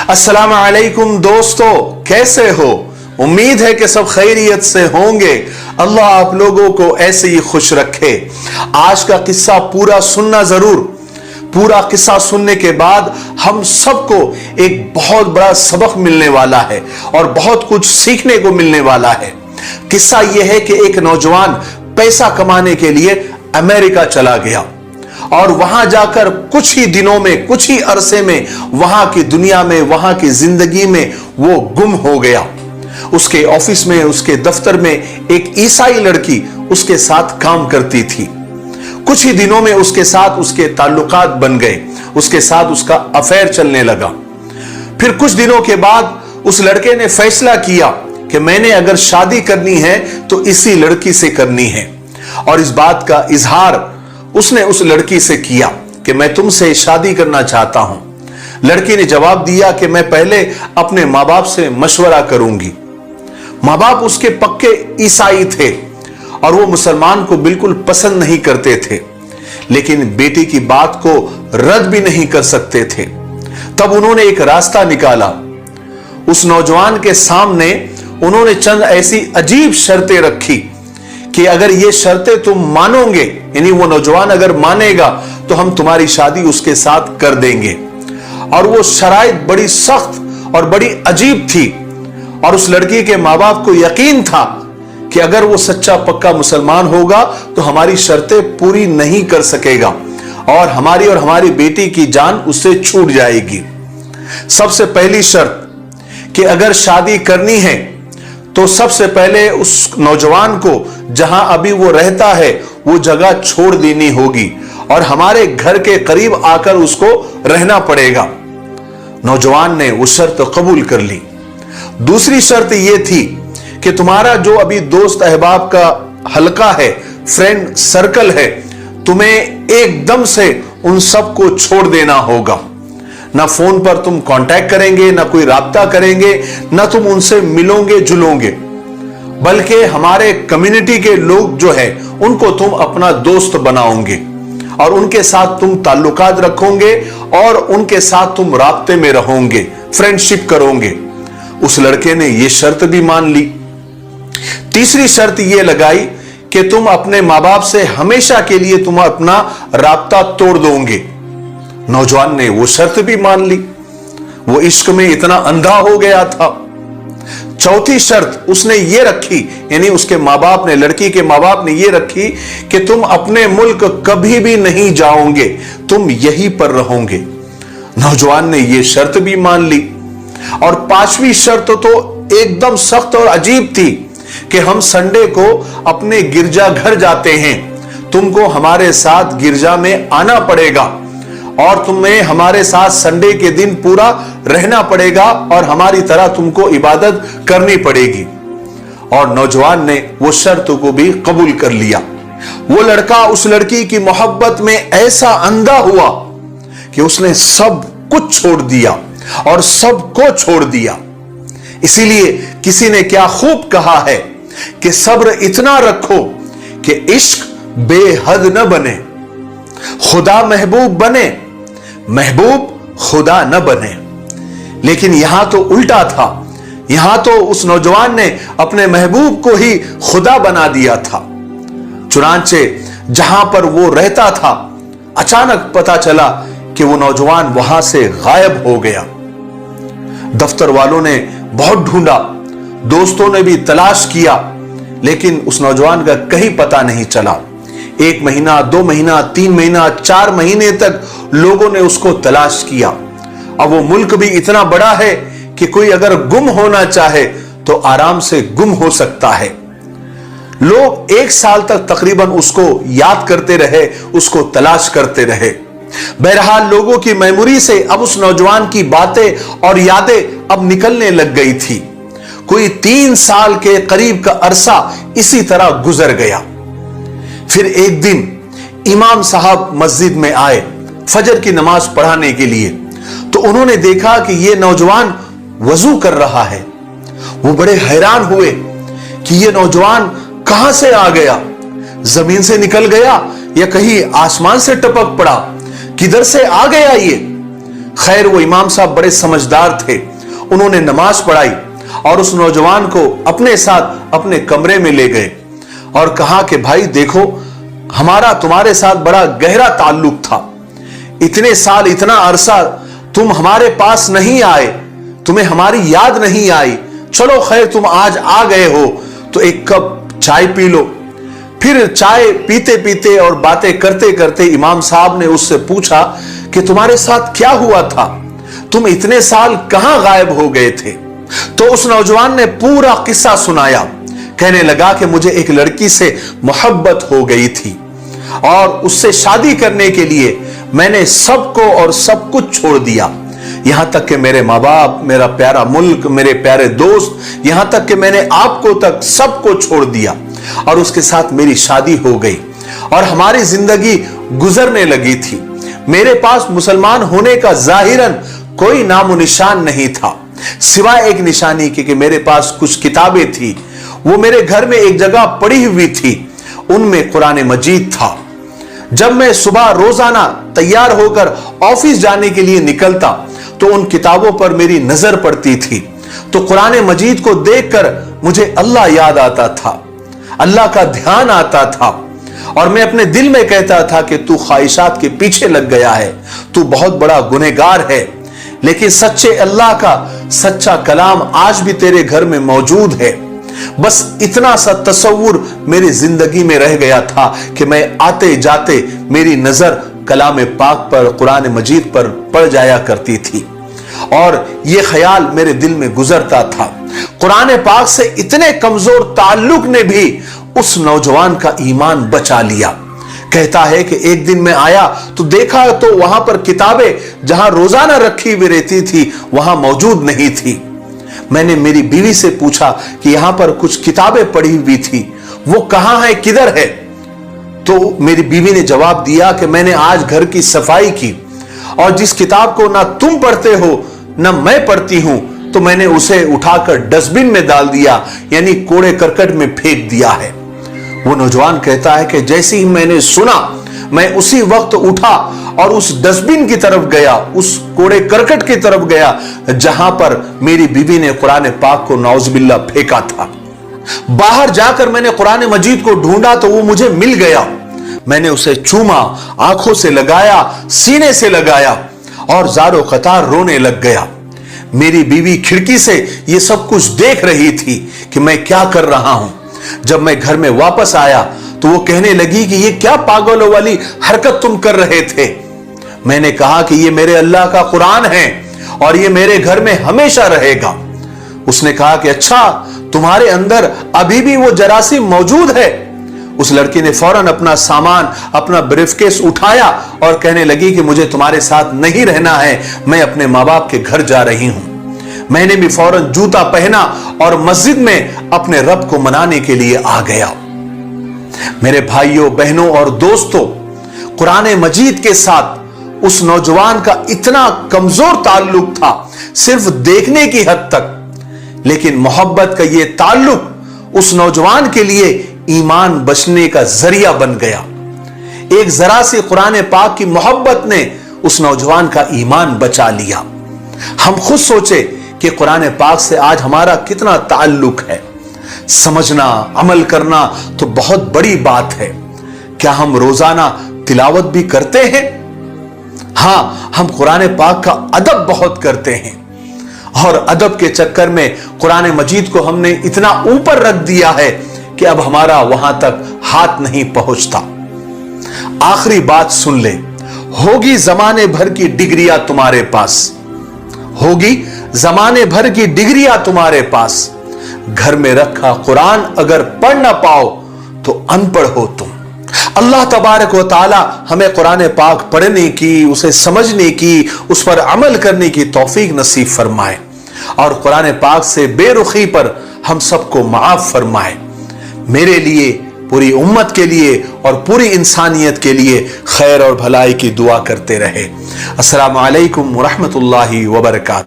अस्सलाम वालेकुम दोस्तों, कैसे हो? उम्मीद है कि सब खैरियत से होंगे। अल्लाह आप लोगों को ऐसे ही खुश रखे। आज का किस्सा पूरा सुनना जरूर। पूरा किस्सा सुनने के बाद हम सबको एक बहुत बड़ा सबक मिलने वाला है और बहुत कुछ सीखने को मिलने वाला है। किस्सा यह है कि एक नौजवान पैसा कमाने के लिए अमेरिका चला गया और वहां जाकर कुछ ही दिनों में, कुछ ही अरसे में वहां की दुनिया में, वहां की जिंदगी में वो गुम हो गया। उसके ऑफिस में, उसके दफ्तर में एक ईसाई लड़की उसके साथ काम करती थी। कुछ ही दिनों में उसके साथ उसके ताल्लुकात बन गए, उसके साथ उसका अफेयर चलने लगा। फिर कुछ दिनों के बाद उस लड़के ने फैसला किया कि मैंने अगर शादी करनी है तो इसी लड़की से करनी है, और इस बात का इजहार उसने उस लड़की से किया कि मैं तुमसे शादी करना चाहता हूं। लड़की ने जवाब दिया कि मैं पहले अपने माँ बाप से मशवरा करूंगी। माँ बाप उसके पक्के ईसाई थे और वो मुसलमान को बिल्कुल पसंद नहीं करते थे, लेकिन बेटी की बात को रद्द भी नहीं कर सकते थे। तब उन्होंने एक रास्ता निकाला। उस नौजवान के सामने उन्होंने चंद ऐसी अजीब शर्तें रखी कि अगर ये शर्तें तुम मानोगे, यानी वो नौजवान अगर मानेगा, तो हम तुम्हारी शादी उसके साथ कर देंगे। और वो शराइत बड़ी सख्त और बड़ी अजीब थी, और उस लड़की के माँ बाप को यकीन था कि अगर वो सच्चा पक्का मुसलमान होगा तो हमारी शर्तें पूरी नहीं कर सकेगा और हमारी बेटी की जान उससे छूट जाएगी। सबसे पहली शर्त कि अगर शादी करनी है तो सबसे पहले उस नौजवान को जहां अभी वो रहता है वो जगह छोड़ देनी होगी और हमारे घर के करीब आकर उसको रहना पड़ेगा। नौजवान ने वो शर्त कबूल कर ली। दूसरी शर्त यह थी कि तुम्हारा जो अभी दोस्त अहबाब का हलका है, फ्रेंड सर्कल है, तुम्हें एकदम से उन सबको छोड़ देना होगा। ना फोन पर तुम कांटेक्ट करेंगे, ना कोई राब्ता करेंगे, ना तुम उनसे मिलोगे जुलोगे, बल्कि हमारे कम्युनिटी के लोग जो है उनको तुम अपना दोस्त बनाओगे और उनके साथ तुम ताल्लुकात रखोगे और उनके साथ तुम राब्ते में रहोगे, फ्रेंडशिप करोगे। उस लड़के ने यह शर्त भी मान ली। तीसरी शर्त यह लगाई कि तुम अपने माँ बाप से हमेशा के लिए तुम अपना राब्ता तोड़ दोगे। नौजवान ने वो शर्त भी मान ली। वो इश्क में इतना अंधा हो गया था। चौथी शर्त उसने ये रखी, यानी उसके माँ बाप ने, लड़की के माँ बाप ने ये रखी कि तुम अपने मुल्क कभी भी नहीं जाओगे, तुम यहीं पर रहोगे। नौजवान ने ये शर्त भी मान ली। और पांचवी शर्त तो एकदम सख्त और अजीब थी कि हम संडे को अपने गिरजा घर जाते हैं, तुमको हमारे साथ गिरजा में आना पड़ेगा और तुम्हें हमारे साथ संडे के दिन पूरा रहना पड़ेगा और हमारी तरह तुमको इबादत करनी पड़ेगी। और नौजवान ने वो शर्त को भी कबूल कर लिया। वो लड़का उस लड़की की मोहब्बत में ऐसा अंधा हुआ कि उसने सब कुछ छोड़ दिया और सबको छोड़ दिया। इसीलिए किसी ने क्या खूब कहा है कि सब्र इतना रखो कि इश्क बेहद न बने, खुदा महबूब बने, महबूब खुदा न बने। लेकिन यहां तो उल्टा था। यहां तो उस नौजवान ने अपने महबूब को ही खुदा बना दिया था। चुनांचे जहां पर वो रहता था, अचानक पता चला कि वो नौजवान वहां से गायब हो गया। दफ्तर वालों ने बहुत ढूंढा, दोस्तों ने भी तलाश किया, लेकिन उस नौजवान का कहीं पता नहीं चला। 1 महीना, 2 महीना, 3 महीना, 4 महीने तक लोगों ने उसको तलाश किया। अब वो मुल्क भी इतना बड़ा है कि कोई अगर गुम होना चाहे तो आराम से गुम हो सकता है। लोग 1 साल तक तकरीबन उसको याद करते रहे, उसको तलाश करते रहे। बहरहाल लोगों की मेमोरी से अब उस नौजवान की बातें और यादें अब निकलने लग गई थी। कोई 3 साल के करीब का अरसा इसी तरह गुजर गया। फिर एक दिन इमाम साहब मस्जिद में आए फजर की नमाज पढ़ाने के लिए, तो उन्होंने देखा कि यह नौजवान वजू कर रहा है। वो बड़े हैरान हुए कि यह नौजवान कहां से आ गया, जमीन से निकल गया या कहीं आसमान से टपक पड़ा, किधर से आ गया ये? खैर वो इमाम साहब बड़े समझदार थे, उन्होंने नमाज पढ़ाई और उस नौजवान को अपने साथ अपने कमरे में ले गए और कहा कि भाई देखो, हमारा तुम्हारे साथ बड़ा गहरा ताल्लुक था, इतने साल इतना अरसा तुम हमारे पास नहीं आए, तुम्हें हमारी याद नहीं आई, चलो खैर तुम आज आ गए हो तो एक कप चाय पी लो। फिर चाय पीते पीते और बातें करते करते इमाम साहब ने उससे पूछा कि तुम्हारे साथ क्या हुआ था, तुम इतने साल कहां गायब हो गए थे? तो उस नौजवान ने पूरा किस्सा सुनाया, कहने लगा कि मुझे एक लड़की से मोहब्बत हो गई थी और उससे शादी करने के लिए मैंने सबको और सब कुछ छोड़ दिया, यहां तक कि मेरे माँ बाप, मेरा प्यारा मुल्क, मेरे प्यारे दोस्त, यहां तक कि मैंने आपको तक सबको छोड़ दिया और उसके साथ मेरी शादी हो गई और हमारी जिंदगी गुजरने लगी थी। मेरे पास मुसलमान होने का जाहिरन कोई नामो निशान नहीं था, सिवाय एक निशानी के कि मेरे पास कुछ किताबें थी, वो मेरे घर में एक जगह पड़ी हुई थी, उनमें कुरान मजीद था। जब मैं सुबह रोजाना तैयार होकर ऑफिस जाने के लिए निकलता तो उन किताबों पर मेरी नजर पड़ती थी, तो कुरान मजीद को देखकर मुझे अल्लाह याद आता था, अल्लाह का ध्यान आता था और मैं अपने दिल में कहता था कि तू ख्वाहिशात के पीछे लग गया है, तू बहुत बड़ा गुनहगार है, लेकिन सच्चे अल्लाह का सच्चा कलाम आज भी तेरे घर में मौजूद है। बस इतना सा तसव्वुर मेरी जिंदगी में रह गया था कि मैं आते जाते मेरी नजर कलाम पाक पर, कुरान मजीद पर पड़ जाया करती थी और ये ख्याल मेरे दिल में गुजरता था। कुरान पाक से इतने कमजोर ताल्लुक ने भी उस नौजवान का ईमान बचा लिया। कहता है कि एक दिन मैं आया तो देखा तो वहां पर किताबें जहां रोजाना रखी हुई रहती थी वहां मौजूद नहीं थी। मैंने मेरी बीवी से पूछा कि यहां पर कुछ किताबें पड़ी हुई थी, वो कहां है, किधर है? तो मेरी बीवी ने जवाब दिया कि मैंने आज घर की सफाई की और जिस किताब को ना तुम पढ़ते हो ना मैं पढ़ती हूं, तो मैंने उसे उठाकर डस्टबिन में डाल दिया, यानी कूड़े करकट में फेंक दिया है। वो नौजवान कहता है कि जैसे ही मैंने सुना मैं उसी वक्त उठा और उस डस्टबिन की तरफ गया, उस कूड़े करकट की तरफ गया जहां पर मेरी बीवी ने कुरान पाक को नाउज़ुबिल्लाह फेंका था। बाहर जाकर मैंने कुरान मजीद को ढूंढा तो वो मुझे मिल गया। मैंने उसे चूमा, आंखों से लगाया, सीने से लगाया और जारो कतार रोने लग गया। मेरी बीवी खिड़की से ये सब कुछ देख रही थी कि मैं क्या कर रहा हूं। जब मैं घर में वापस आया तो वो कहने लगी कि ये क्या पागलों वाली हरकत तुम कर रहे थे। मैंने कहा कि ये मेरे अल्लाह का कुरान है और ये मेरे घर में हमेशा रहेगा। उसने कहा कि अच्छा, तुम्हारे अंदर अभी भी वो जरासीम मौजूद है? उस लड़की ने फौरन अपना सामान, अपना ब्रीफकेस उठाया और कहने लगी कि मुझे तुम्हारे साथ नहीं रहना है, मैं अपने माँ बाप के घर जा रही हूं। मैंने भी फौरन जूता पहना और मस्जिद में अपने रब को मनाने के लिए आ गया। मेरे भाइयों, बहनों और दोस्तों, कुरान मजीद के साथ उस नौजवान का इतना कमजोर ताल्लुक था, सिर्फ देखने की हद तक, लेकिन मोहब्बत का यह ताल्लुक उस नौजवान के लिए ईमान बचने का जरिया बन गया। एक जरा सी कुरान पाक की मोहब्बत ने उस नौजवान का ईमान बचा लिया। हम खुद सोचे कि कुरान पाक से आज हमारा कितना ताल्लुक है। समझना, अमल करना तो बहुत बड़ी बात है। क्या हम रोजाना तिलावत भी करते हैं? हां, हम कुरान पाक का अदब बहुत करते हैं और अदब के चक्कर में कुरान मजीद को हमने इतना ऊपर रख दिया है कि अब हमारा वहां तक हाथ नहीं पहुंचता। आखिरी बात सुन ले, होगी जमाने भर की डिग्रियां तुम्हारे पास, होगी जमाने भर की डिग्रियां तुम्हारे पास, घर में रखा कुरान अगर पढ़ ना पाओ तो अनपढ़ हो तुम। अल्लाह तबारक व तआला हमें कुरान पाक पढ़ने की, उसे समझने की, उस पर अमल करने की तौफीक नसीब फरमाए और कुरान पाक से बेरुखी पर हम सबको माफ फरमाए। मेरे लिए, पूरी उम्मत के लिए और पूरी इंसानियत के लिए खैर और भलाई की दुआ करते रहे। अस्सलामु अलैकुम व रहमतुल्लाहि व बरकातहू।